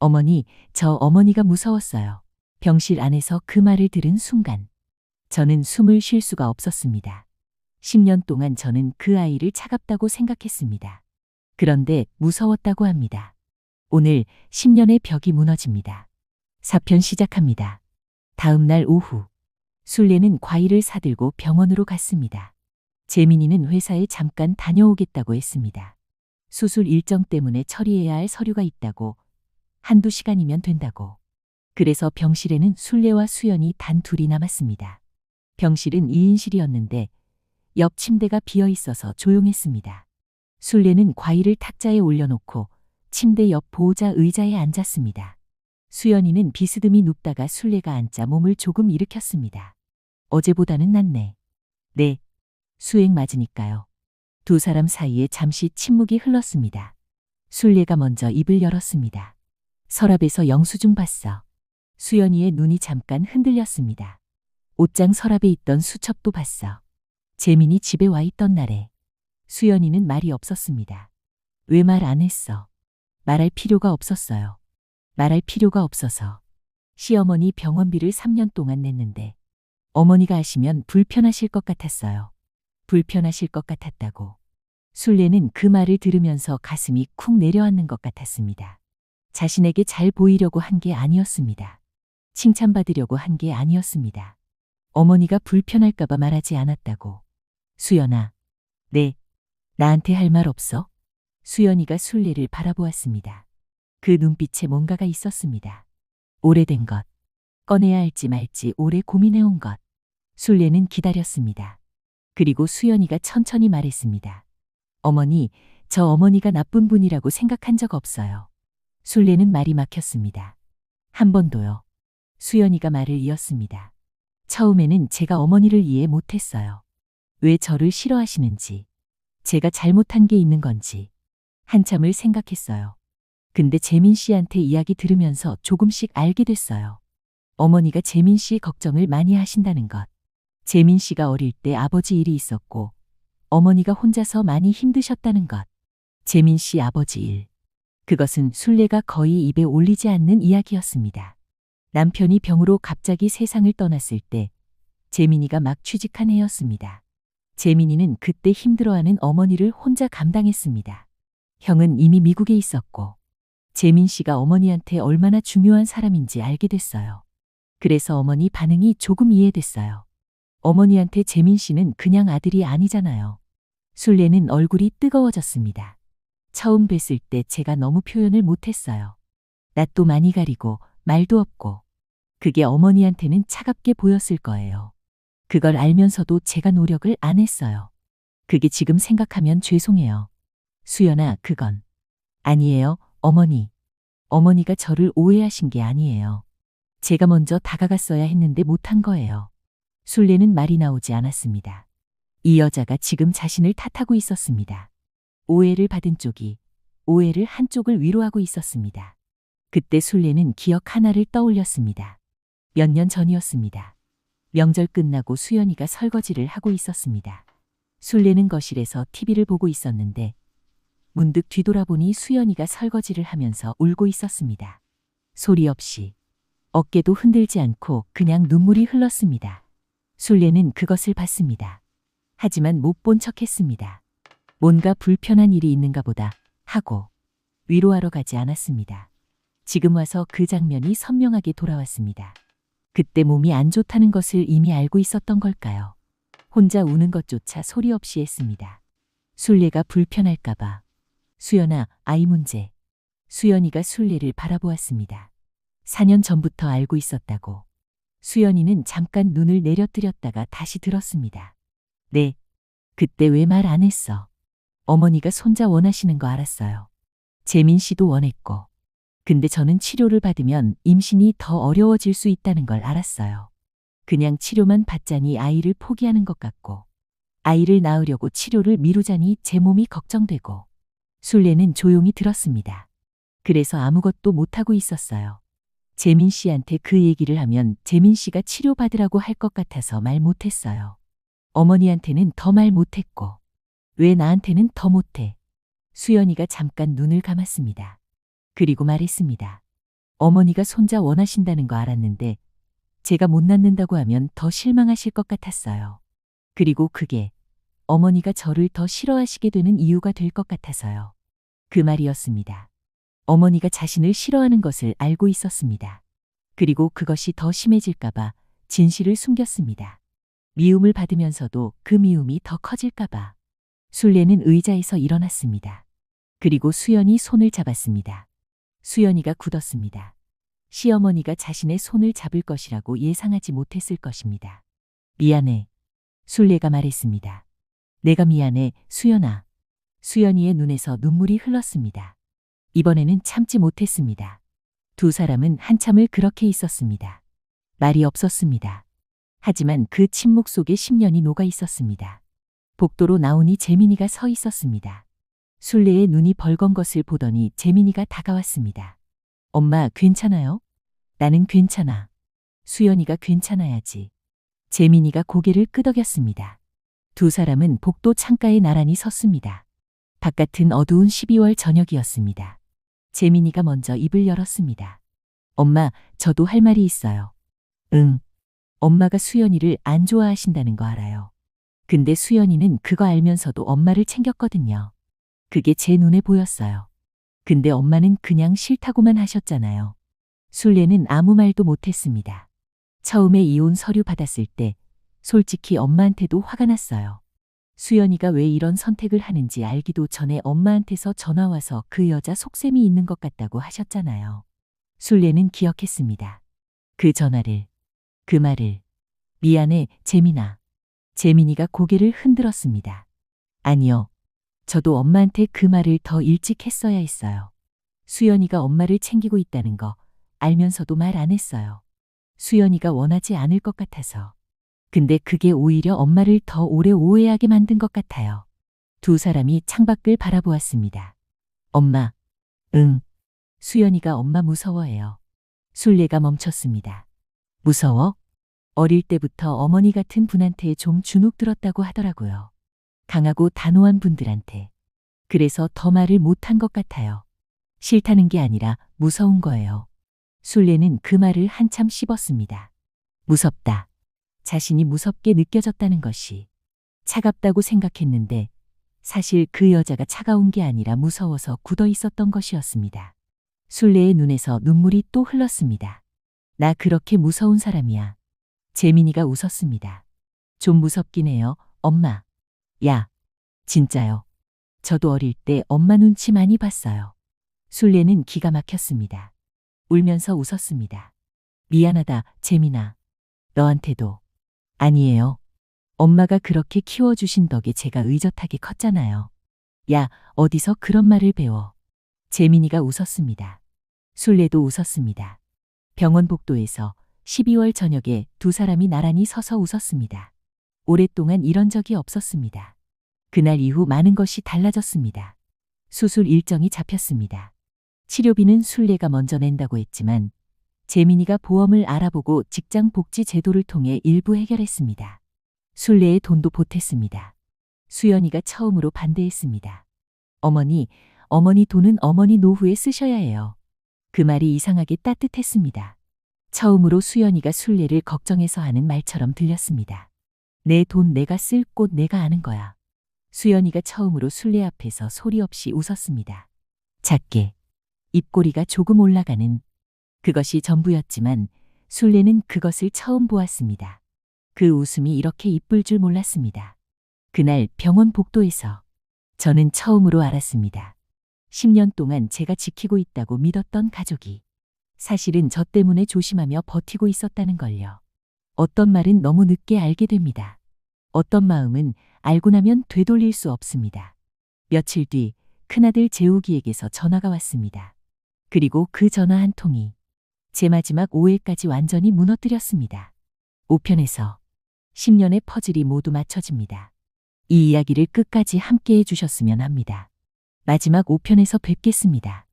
어머니, 저 어머니가 무서웠어요. 병실 안에서 그 말을 들은 순간 저는 숨을 쉴 수가 없었습니다. 10년 동안 저는 그 아이를 차갑다고 생각했습니다. 그런데 무서웠다고 합니다. 오늘 10년의 벽이 무너집니다. 4편 시작합니다. 다음 날 오후 순례는 과일을 사들고 병원으로 갔습니다. 재민이는 회사에 잠깐 다녀오겠다고 했습니다. 수술 일정 때문에 처리해야 할 서류가 있다고, 한두 시간이면 된다고. 그래서 병실에는 순례와 수연이 단 둘이 남았습니다. 병실은 2인실이었는데 옆 침대가 비어 있어서 조용했습니다. 순례는 과일을 탁자에 올려놓고 침대 옆 보호자 의자에 앉았습니다. 수연이는 비스듬히 눕다가 순례가 앉자 몸을 조금 일으켰습니다. 어제보다는 낫네. 네, 수액 맞으니까요. 두 사람 사이에 잠시 침묵이 흘렀습니다. 순례가 먼저 입을 열었습니다. 서랍에서 영수증 봤어. 수연이의 눈이 잠깐 흔들렸습니다. 옷장 서랍에 있던 수첩도 봤어. 재민이 집에 와 있던 날에. 수연이는 말이 없었습니다. 왜 말 안 했어? 말할 필요가 없었어요. 말할 필요가 없어서. 시어머니 병원비를 3년 동안 냈는데 어머니가 아시면 불편하실 것 같았어요. 불편하실 것 같았다고. 순례는 그 말을 들으면서 가슴이 쿵 내려앉는 것 같았습니다. 자신에게 잘 보이려고 한 게 아니었습니다. 칭찬받으려고 한 게 아니었습니다. 어머니가 불편할까봐 말하지 않았다고. 수연아. 네. 나한테 할 말 없어? 수연이가 순례를 바라보았습니다. 그 눈빛에 뭔가가 있었습니다. 오래된 것. 꺼내야 할지 말지 오래 고민해온 것. 순례는 기다렸습니다. 그리고 수연이가 천천히 말했습니다. 어머니, 저 어머니가 나쁜 분이라고 생각한 적 없어요. 순례는 말이 막혔습니다. 한 번도요. 수연이가 말을 이었습니다. 처음에는 제가 어머니를 이해 못했어요. 왜 저를 싫어하시는지, 제가 잘못한 게 있는 건지 한참을 생각했어요. 근데 재민 씨한테 이야기 들으면서 조금씩 알게 됐어요. 어머니가 재민 씨 걱정을 많이 하신다는 것. 재민 씨가 어릴 때 아버지 일이 있었고 어머니가 혼자서 많이 힘드셨다는 것. 재민 씨 아버지 일. 그것은 순례가 거의 입에 올리지 않는 이야기였습니다. 남편이 병으로 갑자기 세상을 떠났을 때 재민이가 막 취직한 해였습니다. 재민이는 그때 힘들어하는 어머니를 혼자 감당했습니다. 형은 이미 미국에 있었고 재민 씨가 어머니한테 얼마나 중요한 사람인지 알게 됐어요. 그래서 어머니 반응이 조금 이해됐어요. 어머니한테 재민 씨는 그냥 아들이 아니잖아요. 순례는 얼굴이 뜨거워졌습니다. 처음 뵀을 때 제가 너무 표현을 못했어요. 낯도 많이 가리고 말도 없고. 그게 어머니한테는 차갑게 보였을 거예요. 그걸 알면서도 제가 노력을 안 했어요. 그게 지금 생각하면 죄송해요. 수연아, 그건. 아니에요, 어머니. 어머니가 저를 오해하신 게 아니에요. 제가 먼저 다가갔어야 했는데 못한 거예요. 순례는 말이 나오지 않았습니다. 이 여자가 지금 자신을 탓하고 있었습니다. 오해를 받은 쪽이 오해를 한쪽을 위로하고 있었습니다. 그때 순례는 기억 하나를 떠올렸습니다. 몇 년 전이었습니다. 명절 끝나고 수연이가 설거지를 하고 있었습니다. 순례는 거실에서 TV를 보고 있었는데 문득 뒤돌아보니 수연이가 설거지를 하면서 울고 있었습니다. 소리 없이. 어깨도 흔들지 않고 그냥 눈물이 흘렀습니다. 순례는 그것을 봤습니다. 하지만 못 본 척했습니다. 뭔가 불편한 일이 있는가 보다 하고 위로하러 가지 않았습니다. 지금 와서 그 장면이 선명하게 돌아왔습니다. 그때 몸이 안 좋다는 것을 이미 알고 있었던 걸까요? 혼자 우는 것조차 소리 없이 했습니다. 순례가 불편할까 봐. 수연아, 아이 문제. 수연이가 순례를 바라보았습니다. 4년 전부터 알고 있었다고. 수연이는 잠깐 눈을 내려뜨렸다가 다시 들었습니다. 네. 그때 왜 말 안 했어? 어머니가 손자 원하시는 거 알았어요. 재민 씨도 원했고. 근데 저는 치료를 받으면 임신이 더 어려워질 수 있다는 걸 알았어요. 그냥 치료만 받자니 아이를 포기하는 것 같고, 아이를 낳으려고 치료를 미루자니 제 몸이 걱정되고. 순례는 조용히 들었습니다. 그래서 아무것도 못하고 있었어요. 재민 씨한테 그 얘기를 하면 재민 씨가 치료받으라고 할 것 같아서 말 못했어요. 어머니한테는 더 말 못했고, 왜 나한테는 더 못해? 수연이가 잠깐 눈을 감았습니다. 그리고 말했습니다. 어머니가 손자 원하신다는 거 알았는데 제가 못 낳는다고 하면 더 실망하실 것 같았어요. 그리고 그게 어머니가 저를 더 싫어하시게 되는 이유가 될 것 같아서요. 그 말이었습니다. 어머니가 자신을 싫어하는 것을 알고 있었습니다. 그리고 그것이 더 심해질까봐 진실을 숨겼습니다. 미움을 받으면서도 그 미움이 더 커질까봐. 순례는 의자에서 일어났습니다. 그리고 수연이 손을 잡았습니다. 수연이가 굳었습니다. 시어머니가 자신의 손을 잡을 것이라고 예상하지 못했을 것입니다. 미안해. 순례가 말했습니다. 내가 미안해, 수연아. 수연이의 눈에서 눈물이 흘렀습니다. 이번에는 참지 못했습니다. 두 사람은 한참을 그렇게 있었습니다. 말이 없었습니다. 하지만 그 침묵 속에 10년이 녹아 있었습니다. 복도로 나오니 재민이가 서 있었습니다. 순례의 눈이 벌건 것을 보더니 재민이가 다가왔습니다. 엄마, 괜찮아요? 나는 괜찮아. 수연이가 괜찮아야지. 재민이가 고개를 끄덕였습니다. 두 사람은 복도 창가에 나란히 섰습니다. 바깥은 어두운 12월 저녁이었습니다. 재민이가 먼저 입을 열었습니다. 엄마, 저도 할 말이 있어요. 응. 엄마가 수연이를 안 좋아하신다는 거 알아요. 근데 수연이는 그거 알면서도 엄마를 챙겼거든요. 그게 제 눈에 보였어요. 근데 엄마는 그냥 싫다고만 하셨잖아요. 순례는 아무 말도 못했습니다. 처음에 이혼 서류 받았을 때 솔직히 엄마한테도 화가 났어요. 수연이가 왜 이런 선택을 하는지 알기도 전에 엄마한테서 전화와서 그 여자 속셈이 있는 것 같다고 하셨잖아요. 순례는 기억했습니다. 그 전화를, 그 말을. 미안해, 재민아. 재민이가 고개를 흔들었습니다. 아니요. 저도 엄마한테 그 말을 더 일찍 했어야 했어요. 수연이가 엄마를 챙기고 있다는 거 알면서도 말 안 했어요. 수연이가 원하지 않을 것 같아서. 근데 그게 오히려 엄마를 더 오래 오해하게 만든 것 같아요. 두 사람이 창밖을 바라보았습니다. 엄마. 응. 수연이가 엄마 무서워해요. 순례가 멈췄습니다. 무서워? 어릴 때부터 어머니 같은 분한테 좀 주눅 들었다고 하더라고요. 강하고 단호한 분들한테. 그래서 더 말을 못한 것 같아요. 싫다는 게 아니라 무서운 거예요. 순례는 그 말을 한참 씹었습니다. 무섭다. 자신이 무섭게 느껴졌다는 것이. 차갑다고 생각했는데 사실 그 여자가 차가운 게 아니라 무서워서 굳어 있었던 것이었습니다. 순례의 눈에서 눈물이 또 흘렀습니다. 나 그렇게 무서운 사람이야. 재민이가 웃었습니다. 좀 무섭긴 해요, 엄마. 야, 진짜요. 저도 어릴 때 엄마 눈치 많이 봤어요. 순례는 기가 막혔습니다. 울면서 웃었습니다. 미안하다, 재민아. 너한테도. 아니에요. 엄마가 그렇게 키워주신 덕에 제가 의젓하게 컸잖아요. 야, 어디서 그런 말을 배워. 재민이가 웃었습니다. 순례도 웃었습니다. 병원 복도에서 12월 저녁에 두 사람이 나란히 서서 웃었습니다. 오랫동안 이런 적이 없었습니다. 그날 이후 많은 것이 달라졌습니다. 수술 일정이 잡혔습니다. 치료비는 순례가 먼저 낸다고 했지만 재민이가 보험을 알아보고 직장 복지 제도를 통해 일부 해결했습니다. 순례의 돈도 보탰습니다. 수연이가 처음으로 반대했습니다. 어머니 돈은 어머니 노후에 쓰셔야 해요. 그 말이 이상하게 따뜻했습니다. 처음으로 수연이가 순례를 걱정해서 하는 말처럼 들렸습니다. 내 돈 내가 쓸 곳 내가 아는 거야. 수연이가 처음으로 순례 앞에서 소리 없이 웃었습니다. 작게. 입꼬리가 조금 올라가는. 그것이 전부였지만 순례는 그것을 처음 보았습니다. 그 웃음이 이렇게 이쁠 줄 몰랐습니다. 그날 병원 복도에서 저는 처음으로 알았습니다. 10년 동안 제가 지키고 있다고 믿었던 가족이 사실은 저 때문에 조심하며 버티고 있었다는 걸요. 어떤 말은 너무 늦게 알게 됩니다. 어떤 마음은 알고 나면 되돌릴 수 없습니다. 며칠 뒤 큰아들 재욱이에게서 전화가 왔습니다. 그리고 그 전화 한 통이 제 마지막 오해까지 완전히 무너뜨렸습니다. 5편에서 10년의 퍼즐이 모두 맞춰집니다. 이 이야기를 끝까지 함께 해주셨으면 합니다. 마지막 5편에서 뵙겠습니다.